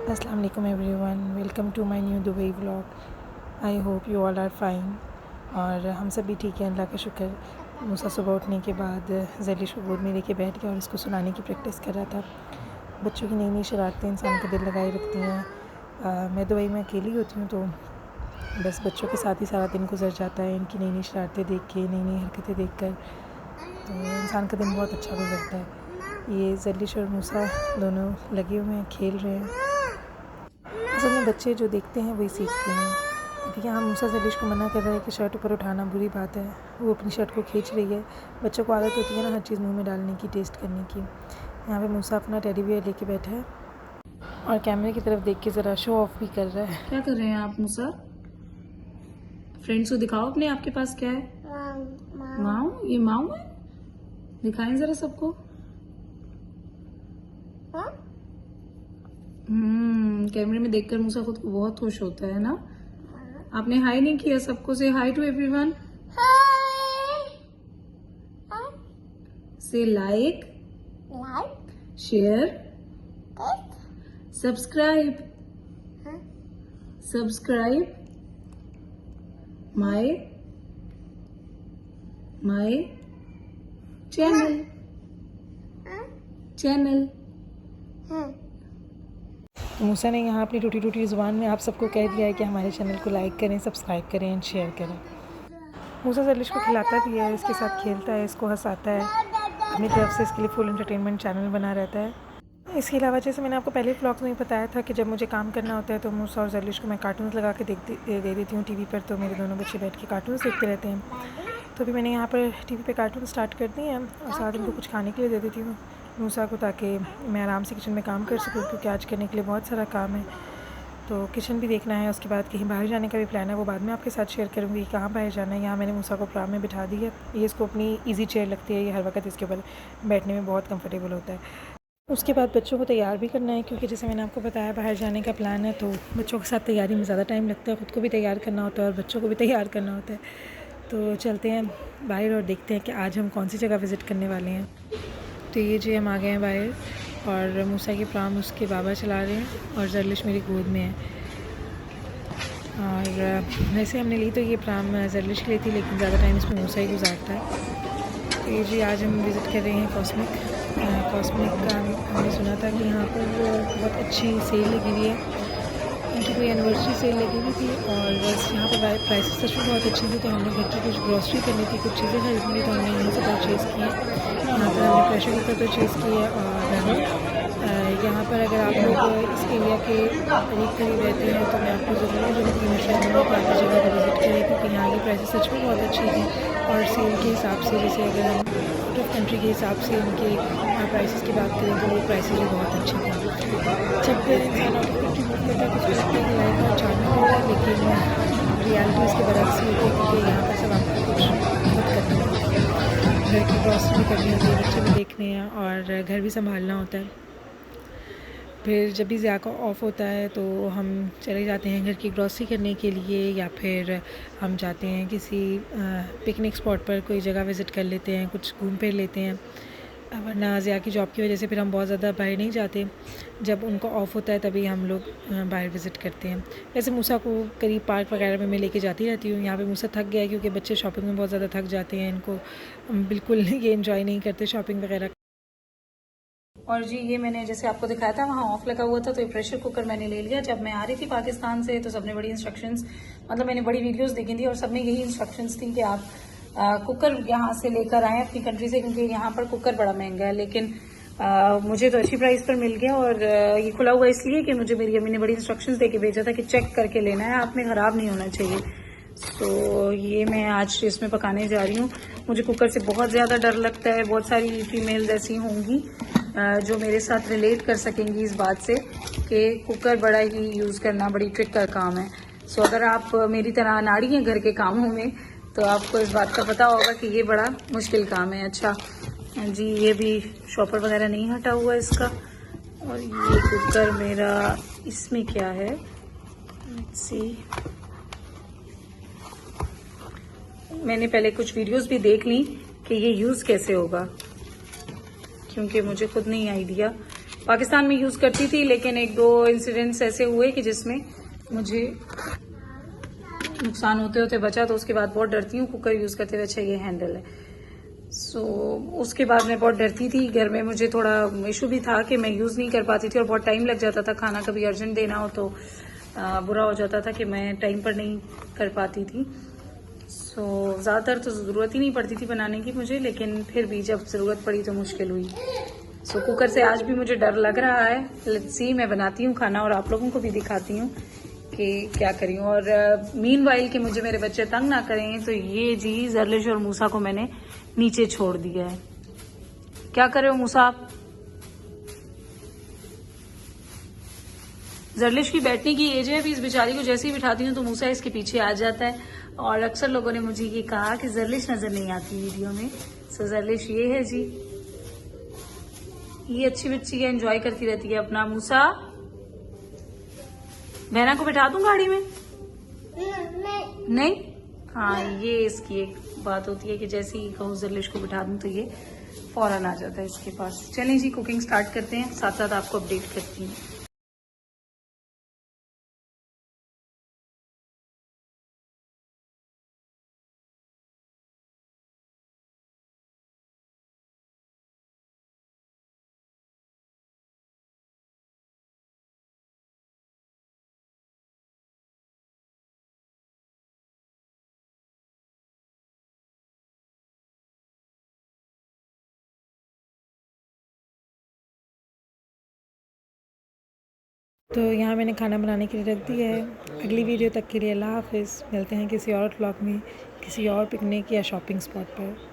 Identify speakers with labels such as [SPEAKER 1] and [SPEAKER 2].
[SPEAKER 1] अस्सलाम वालेकुम everyone, welcome to my new Dubai vlog. I hope you all are fine. और हम सब भी ठीक हैं, अल्लाह का शुक्र। मूसा सुबह उठने के बाद ज़ैलिश को गोद में लेके बैठ गया और उसको सुनाने की प्रैक्टिस कर रहा था। बच्चों की नई नई शरारतें इंसान का दिल लगाए रखती हैं। मैं दुबई में अकेली होती हूँ तो बस बच्चों के साथ ही सारा दिन गुजर जाता है, इनकी नई नई शरारतें देख के, नई नई हरकतें देख कर, तो इंसान का दिन बहुत अच्छा गुजरता है। ये ज़ैलिश और मूसा दोनों लगे हुए हैं, खेल रहे हैं। असल में बच्चे जो देखते हैं वही सीखते हैं। ठीक है, हम मूसा ज़ैलिश को मना कर रहे हैं कि शर्ट ऊपर उठाना बुरी बात है। वो अपनी शर्ट को खींच रही है। बच्चों को आदत होती है ना हर चीज़ मुंह में डालने की, टेस्ट करने की। यहाँ पे मूसा अपना टेडी बियर लेके बैठा है और कैमरे की तरफ देख के ज़रा शो ऑफ भी कर रहा है।
[SPEAKER 2] क्या कर रहे हैं आप मूसा? फ्रेंड्स को दिखाओ अपने, आपके पास क्या है? माऊ। ये माऊ है? दिखाएं जरा सबको। कैमरे में देखकर मूसा खुद को बहुत खुश होता है ना। आपने हाई नहीं किया सबको? से हाई टू एवरीवन। से like, share, subscribe, subscribe my channel.
[SPEAKER 1] तो मूसा ने यहाँ अपनी टूटी टूटी ज़ुबान में आप सबको कह दिया है कि हमारे चैनल को लाइक करें, सब्सक्राइब करें एंड शेयर करें। मूसा ज़ैलिश को खिलाता भी है, इसके साथ खेलता है, इसको हंसाता है। अपनी तरफ से इसके लिए फुल एंटरटेनमेंट चैनल बना रहता है। इसके अलावा जैसे मैंने आपको पहले व्लॉग्स में बताया था कि जब मुझे काम करना होता है तो मूसा और ज़ैलिश को मैं कार्टून्स लगा के दे देती हूँ टीवी पर, तो मेरे दोनों बच्चे बैठ के कार्टून्स देखते रहते हैं। तो अभी मैंने यहाँ पर टीवी पे कार्टून स्टार्ट कर दिए हैं और साथ उनको कुछ खाने के लिए दे देती हूँ मूसा को, ताकि मैं आराम से किचन में काम कर सकूँ, क्योंकि आज करने के लिए बहुत सारा काम है। तो किचन भी देखना है, उसके बाद कहीं बाहर जाने का भी प्लान है, वो बाद में आपके साथ शेयर करूँगी कहाँ बाहर जाना है। यहाँ मैंने मूसा को प्लान में बिठा दी है। ये इसको अपनी ईजी चेयर लगती है, ये हर वक्त इसके ऊपर बैठने में बहुत कंफर्टेबल होता है। उसके बाद बच्चों को तैयार भी करना है, क्योंकि जैसे मैंने आपको बताया बाहर जाने का प्लान है, तो बच्चों के साथ तैयारी में ज़्यादा टाइम लगता है। ख़ुद को भी तैयार करना होता है और बच्चों को भी तैयार करना होता है। तो चलते हैं बाहर और देखते हैं कि आज हम कौन सी जगह विज़िट करने वाले हैं। तो ये जी हम आ गए हैं बाहर और मूसा की प्राम उसके बाबा चला रहे हैं और ज़ैलिश मेरी गोद में है। और वैसे हमने ली तो ये प्राम ज़ैलिश के लिए थी, लेकिन ज़्यादा टाइम इसमें मूसा ही गुजारता है। तो ये जी आज हम विज़िट कर रहे हैं कॉस्मिक का। हमने सुना था कि यहाँ पर बहुत अच्छी सेल लगी हुई है, उनकी कोई एनिवर्सरी सेल लगी हुई थी और बस यहाँ पर प्राइसेस सच में बहुत अच्छी थी। तो हमने घर की कुछ ग्रॉसरी करनी थी, कुछ चीज़ें खरीदनी थी, तो हमने यहाँ से परचेज़ की है। यहाँ पर हमने प्रेशर कुकर परचेज़ की है। और यहाँ पर अगर आप लोग इस एरिया के करीब रहते हैं तो मैं आपको ज़रूर मशवरा दूँगी कि आप इस जगह पर विज़िट करें, क्योंकि यहाँ की प्राइसेस सच में बहुत अच्छी थी। और सेल के हिसाब से, जैसे अगर हम आउट ऑफ कंट्री के हिसाब से उनके प्राइसेस की बात करें तो वो प्राइसेस भी बहुत अच्छी थी। जब इंसान आउट ऑफ कंट्री मूव करता है तो उसको लगता है कि लाइफ बहुत चार्मिंग होता है, लेकिन रियलिटी उसके बरक्स ही होती है, क्योंकि यहाँ पर सब आपको कुछ खुद करना होता है। घर की ग्रॉसरी भी करनी होती है, बच्चे भी देखने हैं और घर भी संभालना होता है। फिर जब भी ज़िया का ऑफ़ होता है तो हम चले जाते हैं घर की ग्रॉसरी करने के लिए, या फिर हम जाते हैं किसी पिकनिक स्पॉट पर, कोई जगह विज़िट कर लेते हैं, कुछ घूम फिर लेते हैं। वरना ज़िया की जॉब की वजह से फिर हम बहुत ज़्यादा बाहर नहीं जाते। जब उनको ऑफ़ होता है तभी हम लोग बाहर विज़िट करते हैं। वैसे मूसा को करीब पार्क वगैरह में मैं लेके जाती रहती हूँ। यहाँ पे मूसा थक गया है, क्योंकि बच्चे शॉपिंग में बहुत ज़्यादा थक जाते हैं, इनको बिल्कुल ये इन्जॉय नहीं करते शॉपिंग वगैरह।
[SPEAKER 2] और जी ये मैंने जैसे आपको दिखाया था वहाँ ऑफ लगा हुआ था, तो ये प्रेशर कुकर मैंने ले लिया। जब मैं आ रही थी पाकिस्तान से तो सबने बड़ी इंस्ट्रक्शंस, मतलब मैंने बड़ी वीडियोस देखी थी और सब में यही इंस्ट्रक्शंस थी कि आप कुकर यहाँ से लेकर आएँ अपनी कंट्री से, क्योंकि यहाँ पर कुकर बड़ा महंगा है। लेकिन मुझे तो अच्छी प्राइस पर मिल गया। और ये खुला हुआ इसलिए कि मुझे मेरी अम्मी ने बड़ी इंस्ट्रक्शंस दे के भेजा था कि चेक करके लेना है, हाथ में ख़राब नहीं होना चाहिए। तो ये मैं आज इसमें पकाने जा रही हूँ। मुझे कुकर से बहुत ज़्यादा डर लगता है। बहुत सारी फीमेल्स ऐसी होंगी जो मेरे साथ रिलेट कर सकेंगी इस बात से कि कुकर बड़ा ही यूज़ करना बड़ी ट्रिक का काम है। सो अगर आप मेरी तरह अनाड़ी हैं घर के कामों में तो आपको इस बात का पता होगा कि ये बड़ा मुश्किल काम है। अच्छा जी, ये भी शॉपर वगैरह नहीं हटा हुआ इसका। और ये कुकर मेरा, इसमें क्या है, लेट्स सी। मैंने पहले कुछ वीडियोस भी देख ली कि ये यूज़ कैसे होगा, क्योंकि मुझे खुद नहीं आइडिया पाकिस्तान में यूज़ करती थी, लेकिन एक दो इंसिडेंट्स ऐसे हुए कि जिसमें मुझे नुकसान होते होते बचा, तो उसके बाद बहुत डरती हूँ कुकर यूज़ करते हुए। अच्छा ये हैंडल है। सो उसके बाद मैं बहुत डरती थी। घर में मुझे थोड़ा इशू भी था कि मैं यूज़ नहीं कर पाती थी और बहुत टाइम लग जाता था। खाना कभी अर्जेंट देना हो तो बुरा हो जाता था कि मैं टाइम पर नहीं कर पाती थी। सो ज़्यादातर तो ज़रूरत ही नहीं पड़ती थी बनाने की मुझे, लेकिन फिर भी जब ज़रूरत पड़ी तो मुश्किल हुई। सो कुकर से आज भी मुझे डर लग रहा है। लेट्स सी, मैं बनाती हूँ खाना और आप लोगों को भी दिखाती हूँ कि क्या करी हूँ। और मीनवाइल कि मुझे मेरे बच्चे तंग ना करें, तो ये जी जरलिश और मूसा को मैंने नीचे छोड़ दिया है। क्या कर रहे हो मूसा आप? जरलिश की बैठने की एज है, अभी इस बेचारी को जैसे ही बिठाती हूँ तो मूसा इसके पीछे आ जाता है। और अक्सर लोगों ने मुझे ये कहा कि जरलिश नजर नहीं आती वीडियो में। सो जरलिश ये है जी, ये अच्छी बच्ची है, एंजॉय करती रहती है अपना। मूसा, बहना को बिठा दूं गाड़ी में? नहीं। हाँ, ये इसकी एक बात होती है कि जैसे ही कहूँ जरलिश को बिठा दूं तो ये फौरन आ जाता है इसके पास। चलें जी, कुकिंग स्टार्ट करते हैं, साथ साथ आपको अपडेट करती हूँ।
[SPEAKER 1] तो यहाँ मैंने खाना बनाने के लिए रख दिया है। अगली वीडियो तक के लिए अल्लाह हाफ़िज़। मिलते हैं किसी और व्लॉग में, किसी और पिकनिक या शॉपिंग स्पॉट पर।